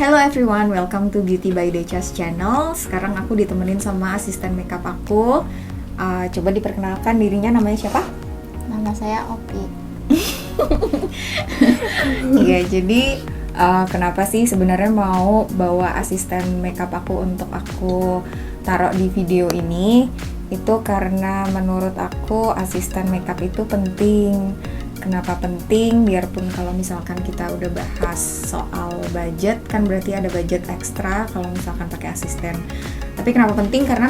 Hello everyone, welcome to Beauty by Decas channel. Sekarang aku ditemenin sama asisten makeup aku. Coba diperkenalkan dirinya, namanya siapa? Nama saya Opi. Iya, jadi kenapa sih sebenarnya mau bawa asisten makeup aku untuk aku taruh di video ini? Itu karena menurut aku asisten makeup itu penting. Kenapa penting? Biarpun kalau misalkan kita udah bahas soal budget, kan berarti ada budget ekstra kalau misalkan pakai asisten. Tapi kenapa penting? Karena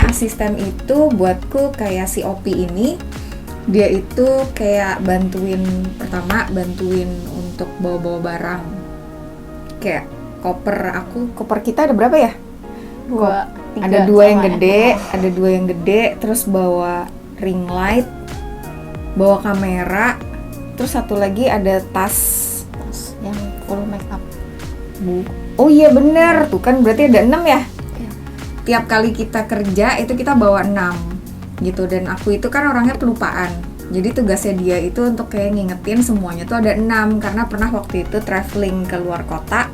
asisten itu buatku kayak si Opi ini, dia itu kayak bantuin untuk bawa-bawa barang. Kayak koper kita ada berapa ya? Ada dua yang gede, terus bawa ring light, bawa kamera, terus satu lagi ada tas yang full makeup. Oh iya bener, tuh kan berarti ada 6 ya? Iya. Tiap kali kita kerja itu kita bawa 6 gitu, dan aku itu kan orangnya pelupaan. Jadi tugasnya dia itu untuk kayak ngingetin semuanya tuh ada 6, karena pernah waktu itu traveling ke luar kota,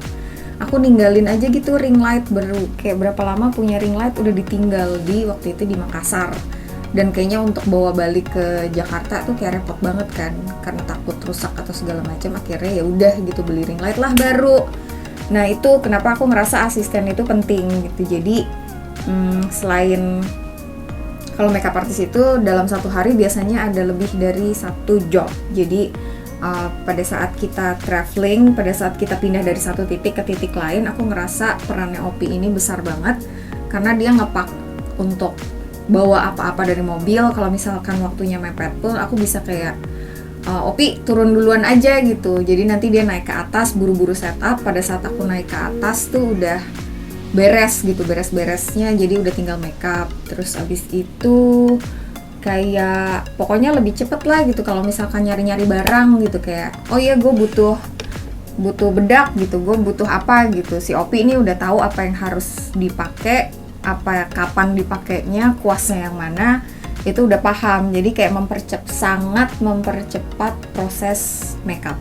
aku ninggalin aja gitu ring light, baru kayak berapa lama punya ring light udah ditinggal waktu itu di Makassar. Dan kayaknya untuk bawa balik ke Jakarta tuh kayak repot banget kan, karena takut rusak atau segala macam. Akhirnya ya udah gitu, beli ring light lah baru. Nah itu kenapa aku ngerasa asisten itu penting gitu. Jadi selain kalau makeup artist itu dalam satu hari biasanya ada lebih dari satu job. Jadi pada saat kita traveling, pada saat kita pindah dari satu titik ke titik lain, aku ngerasa perannya Opi ini besar banget karena dia ngepak untuk bawa apa-apa dari mobil. Kalau misalkan waktunya mepet pun aku bisa kayak Opi turun duluan aja gitu. Jadi nanti dia naik ke atas, buru-buru setup. Pada saat aku naik ke atas tuh udah beres gitu, beres-beresnya. Jadi udah tinggal makeup. Terus abis itu kayak pokoknya lebih cepet lah gitu. Kalau misalkan nyari-nyari barang gitu, kayak oh iya gue butuh bedak gitu, gue butuh apa gitu. Si Opi ini udah tahu apa yang harus dipakai, kapan dipakainya, kuasnya yang mana, itu udah paham. Jadi kayak sangat mempercepat proses makeup.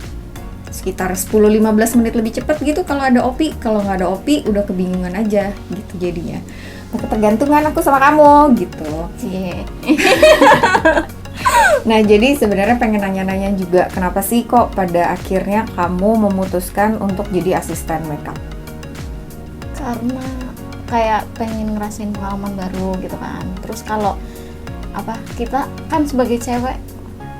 Sekitar 10-15 menit lebih cepat gitu kalau ada Opi. Kalau nggak ada Opi udah kebingungan aja gitu jadinya. Ketergantungan aku sama kamu gitu. Nah jadi sebenarnya pengen nanya-nanya juga, kenapa sih kok pada akhirnya kamu memutuskan untuk jadi asisten makeup? Karena kayak pengen ngerasain pengalaman baru gitu kan. Terus kalau kita kan sebagai cewek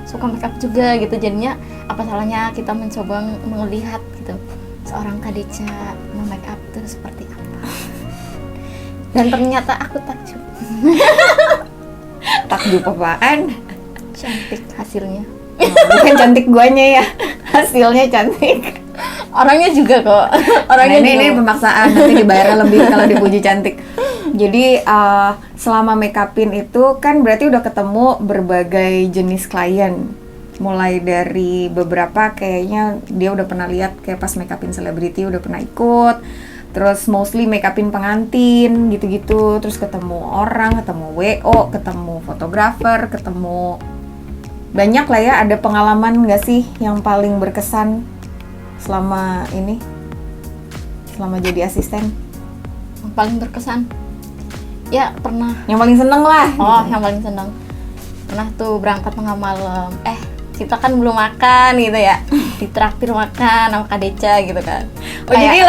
suka makeup juga gitu, jadinya apa salahnya kita mencoba melihat gitu seorang Khadijah make-up itu seperti apa. Dan ternyata aku takjub. Takjub apaan? Cantik hasilnya. Bukan cantik guanya ya, hasilnya cantik. Orangnya juga kok. Orangnya nah, ini pemaksaan, nanti dibayar lebih kalau dipuji cantik. Jadi selama make upin itu kan berarti udah ketemu berbagai jenis klien. Mulai dari beberapa kayaknya dia udah pernah lihat kayak pas make upin selebriti udah pernah ikut. Terus mostly make upin pengantin gitu-gitu. Terus ketemu orang, ketemu WO, ketemu fotografer, ketemu banyak lah ya. Ada pengalaman nggak sih yang paling berkesan selama jadi asisten? Yang paling berkesan? Ya pernah. Yang paling seneng lah. Oh, yang paling seneng. Pernah tuh berangkat tengah malam. Kita kan belum makan gitu ya. Ditraktir makan sama Kak Deca gitu kan. Oh jadi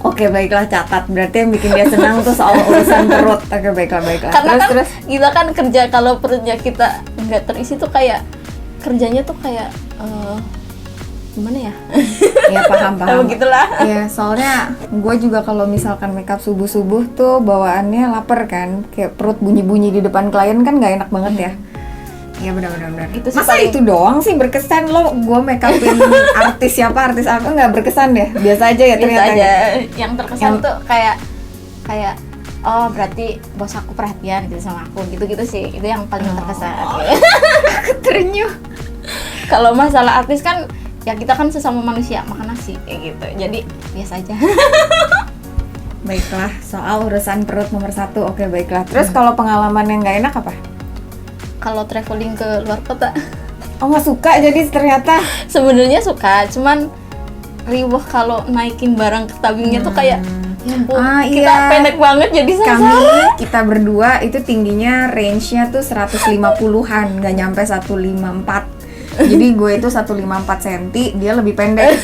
Oke, baiklah, catat. Berarti yang bikin dia senang tuh soal urusan perut. Oke, baiklah. Karena terus kita kan kerja, kalau perutnya kita nggak terisi tuh kayak kerjanya tuh kayak gimana ya? Ya paham. Begitulah. Ya soalnya gue juga kalau misalkan makeup subuh tuh bawaannya lapar kan, kayak perut bunyi-bunyi di depan klien kan nggak enak banget ya. Iya benar. Masa itu doang sih berkesan? Lo gue make upin artis apa nggak berkesan deh? Biasa aja ya ternyata. Biasa aja. Yang terkesan tuh kayak oh berarti bos aku perhatian gitu sama aku, gitu-gitu sih. Itu yang paling terkesan. Aku terenyuh. Kalau masalah artis kan ya kita kan sesama manusia, makan nasi kayak gitu. Jadi biasa aja. Baiklah, soal urusan perut nomor 1. Oke, baiklah. Terus kalau pengalaman yang nggak enak apa? Kalau traveling ke luar kota. Oh nggak suka jadi ternyata? Sebenarnya suka, cuman riweh kalau naikin barang ke tabingnya tuh kayak ya ampun, kita iya. pendek banget jadi Kami, sengsara. kita berdua itu tingginya range-nya tuh 150-an, nggak nyampe 154. Jadi gue itu 154 cm, dia lebih pendek.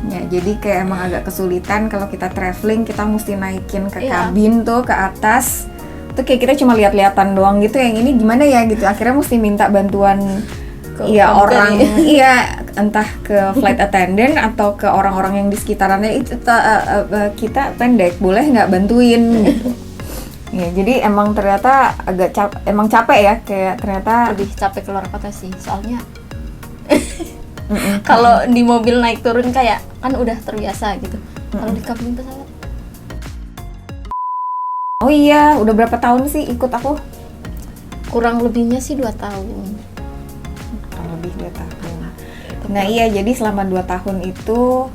Ya, jadi kayak emang agak kesulitan kalau kita traveling, kita mesti naikin ke Iya. kabin tuh ke atas. Tuh kayak kita cuma lihat-lihatan doang gitu, yang ini gimana ya gitu. Akhirnya mesti minta bantuan Ke iya orang, pramugari. iya entah ke flight attendant atau ke orang-orang yang di sekitarannya itu kita pendek, boleh nggak bantuin gitu. Ya, jadi emang ternyata agak emang capek ya, kayak ternyata Lebih capek keluar kota sih, soalnya kalau di mobil naik turun kayak kan udah terbiasa gitu. Kalau di kabin pesawat oh iya, udah berapa tahun sih ikut aku? kurang lebihnya sih 2 tahun. Kurang lebih 2 tahun. Nah iya, jadi selama 2 tahun itu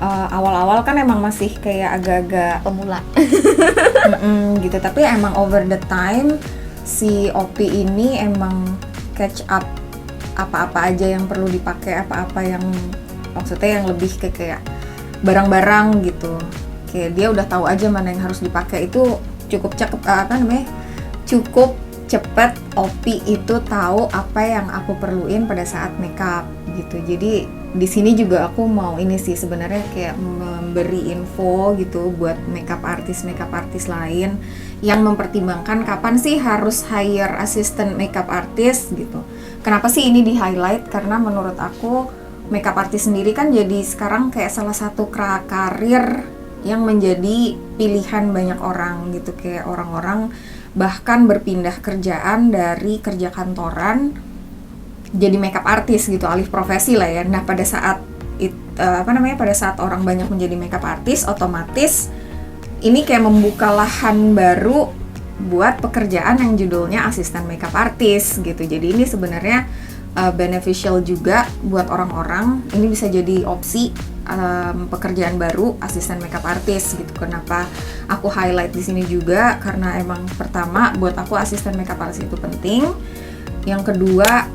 awal-awal kan emang masih kayak agak-agak Pemula. gitu, tapi emang over the time si OP ini emang catch up apa-apa aja yang perlu dipakai, apa-apa yang maksudnya yang lebih ke kayak barang-barang gitu. Kayak dia udah tahu aja mana yang harus dipakai, itu cukup cukup cepet OP itu tahu apa yang aku perluin pada saat makeup gitu. Jadi di sini juga aku mau ini sih sebenarnya kayak memberi info gitu buat makeup artist lain yang mempertimbangkan kapan sih harus hire assistant makeup artist gitu. Kenapa sih ini di highlight? Karena menurut aku makeup artist sendiri kan jadi sekarang kayak salah satu karir yang menjadi pilihan banyak orang gitu, kayak orang-orang bahkan berpindah kerjaan dari kerja kantoran jadi makeup artist gitu, alih profesi lah ya. Nah pada saat pada saat orang banyak menjadi makeup artist, otomatis ini kayak membuka lahan baru buat pekerjaan yang judulnya asisten makeup artist gitu. Jadi ini sebenarnya beneficial juga buat orang-orang. Ini bisa jadi opsi pekerjaan baru asisten makeup artist gitu. Kenapa aku highlight di sini juga? Karena emang pertama buat aku asisten makeup artist itu penting. Yang kedua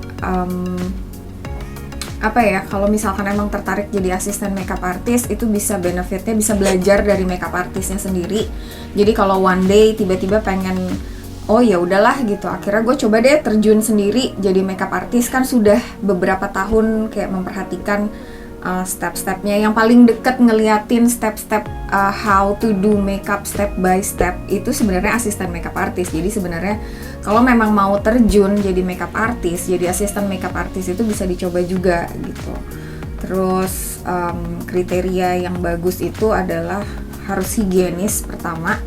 kalau misalkan emang tertarik jadi asisten makeup artist, itu bisa benefitnya bisa belajar dari makeup artistnya sendiri. Jadi kalau one day tiba-tiba pengen oh ya udahlah gitu, akhirnya gue coba deh terjun sendiri jadi makeup artist, kan sudah beberapa tahun kayak memperhatikan step-stepnya. Yang paling deket ngeliatin step-step how to do makeup step by step itu sebenarnya asisten makeup artist. Jadi sebenarnya kalau memang mau terjun jadi makeup artist, jadi asisten makeup artist itu bisa dicoba juga gitu. Terus kriteria yang bagus itu adalah harus higienis pertama.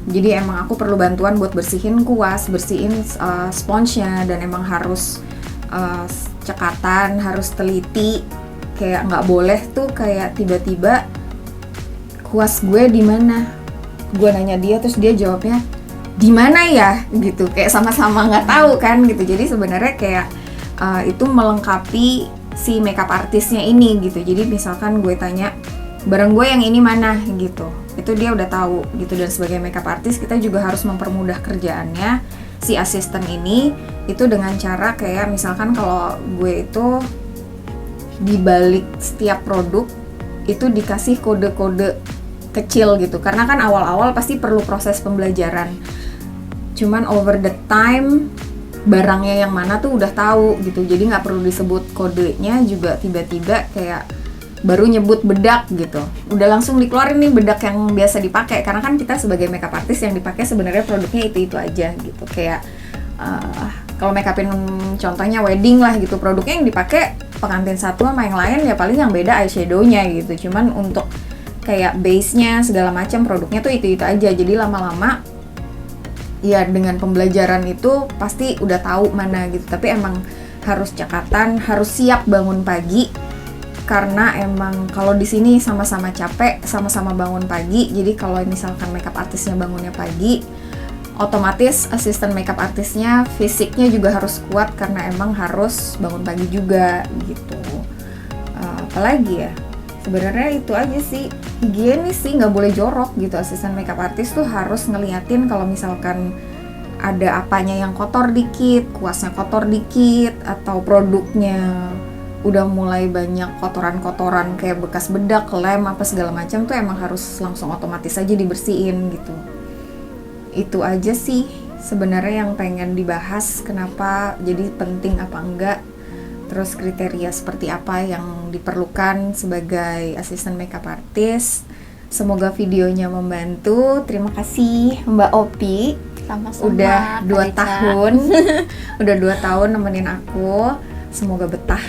Jadi emang aku perlu bantuan buat bersihin kuas, bersihin sponsnya, dan emang harus cekatan, harus teliti. Kayak nggak boleh tuh kayak tiba-tiba kuas gue di mana, gue nanya dia terus dia jawabnya di mana ya gitu, kayak sama-sama nggak tahu kan gitu. Jadi sebenarnya kayak itu melengkapi si makeup artistnya ini gitu. Jadi misalkan gue tanya barang gue yang ini mana gitu, itu dia udah tahu gitu. Dan sebagai makeup artist kita juga harus mempermudah kerjaannya si asisten ini itu dengan cara kayak misalkan kalau gue itu di balik setiap produk itu dikasih kode-kode kecil gitu, karena kan awal-awal pasti perlu proses pembelajaran. Cuman over the time barangnya yang mana tuh udah tahu gitu, jadi nggak perlu disebut kodenya juga. Tiba-tiba kayak baru nyebut bedak gitu, udah langsung dikeluarin nih bedak yang biasa dipakai, karena kan kita sebagai makeup artist yang dipakai sebenarnya produknya itu aja gitu. Kayak kalau makeupin contohnya wedding lah gitu, produknya yang dipakai pengantin satu sama yang lain ya paling yang beda eyeshadownya gitu. Cuman untuk kayak base-nya segala macam produknya tuh itu aja. Jadi lama-lama ya dengan pembelajaran itu pasti udah tahu mana gitu. Tapi emang harus cekatan, harus siap bangun pagi, karena emang kalau di sini sama-sama capek, sama-sama bangun pagi. Jadi kalau misalkan makeup artisnya bangunnya pagi, otomatis asisten makeup artisnya fisiknya juga harus kuat karena emang harus bangun pagi juga gitu. Apalagi ya, sebenarnya itu aja sih, higienis sih, nggak boleh jorok gitu. Asisten makeup artist tuh harus ngeliatin kalau misalkan ada apanya yang kotor dikit, kuasnya kotor dikit, atau produknya udah mulai banyak kotoran-kotoran kayak bekas bedak, lem apa segala macam tuh emang harus langsung otomatis aja dibersihin gitu. Itu aja sih sebenarnya yang pengen dibahas, kenapa jadi penting apa enggak, terus kriteria seperti apa yang diperlukan sebagai asisten makeup artist. Semoga videonya membantu. Terima kasih Mbak Opi. Sama-sama, Udah 2 Kak Ica. tahun udah 2 tahun nemenin aku. Semoga betah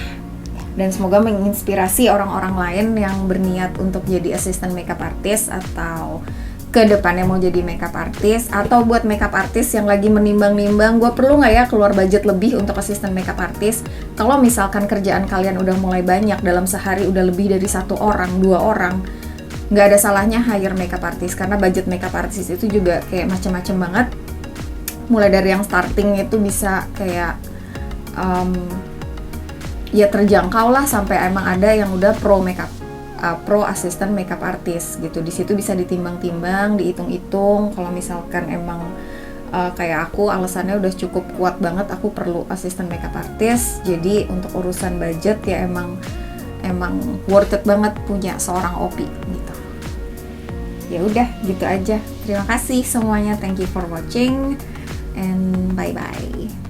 dan semoga menginspirasi orang-orang lain yang berniat untuk jadi asisten makeup artist atau ke depannya mau jadi makeup artist, atau buat makeup artist yang lagi menimbang-nimbang gue perlu nggak ya keluar budget lebih untuk asisten makeup artist. Kalau misalkan kerjaan kalian udah mulai banyak, dalam sehari udah lebih dari 1 orang, 2 orang, nggak ada salahnya hire makeup artist, karena budget makeup artist itu juga kayak macam-macam banget. Mulai dari yang starting itu bisa kayak ya terjangkau lah, sampai emang ada yang udah pro assistant makeup artist gitu. Di situ bisa ditimbang-timbang, dihitung-hitung. Kalau misalkan emang kayak aku alasannya udah cukup kuat banget, aku perlu assistant makeup artist. Jadi untuk urusan budget ya emang worth it banget punya seorang Opi gitu. Ya udah gitu aja. Terima kasih semuanya. Thank you for watching and bye bye.